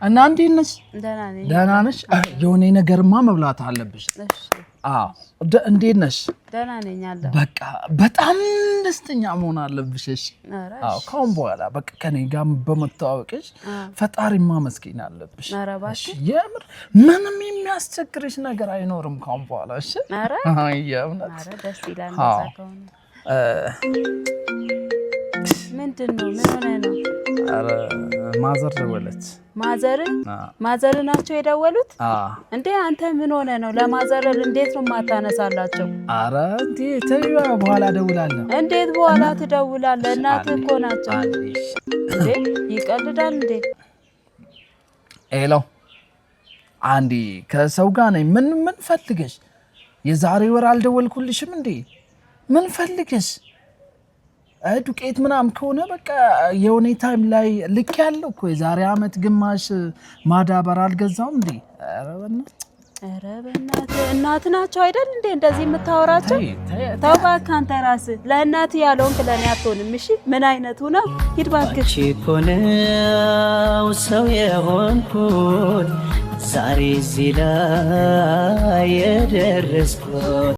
እና እንዴት ነሽ? ደህና ነሽ? የሆነ ነገርማ መብላት አለብሽ። አዎ እንዴት ነሽ? ደህና ነኝ አለ። በቃ በጣም ደስተኛ መሆን አለብሽ። እሺ አዎ ካሁን በኋላ በቃ ከኔ ጋር በመተዋወቅሽ ፈጣሪ ማመስገን አለብሽ። እሺ የምር ምንም የሚያስቸግርሽ ነገር አይኖርም ካሁን በኋላ። እሺ አይ የእውነት አረ ደስ ይላል። ከሆነ ምንድነው? ምን ሆነ ነው? አረ ማዘር ደወለች። ማዘር ናቸው የደወሉት? እንዴ አንተ ምን ሆነ ነው? ለማዘር እንዴት ነው ማታነሳላቸው? አረ እንዴ ተይዋ በኋላ ደውላለሁ። እንዴት በኋላ ትደውላለህ? እናትህ እኮ ናቸው። እንዴ ይቀልዳል እንዴ? ሄሎ አንዲ ከሰው ጋር ነኝ። ምን ፈልገሽ? የዛሬ ወር አልደወልኩልሽም እንዴ? ምን ፈልገሽ? ዱቄት ምናምን ከሆነ በቃ የሆነ ታይም ላይ ልክ ያለው እኮ የዛሬ አመት ግማሽ ማዳበር አልገዛውም እንዴ? ኧረ በእናትህ እናት ናቸው አይደል እንዴ እንደዚህ የምታወራቸው? ተው እባክህ አንተ ራስህ ለእናት ያለውን ለኔ አትሆንም። እሺ ምን አይነቱ ነው? ሂድ እባክህ። እኮ ነው ሰው የሆንኩት ዛሬ እዚህ ላይ የደረስኩት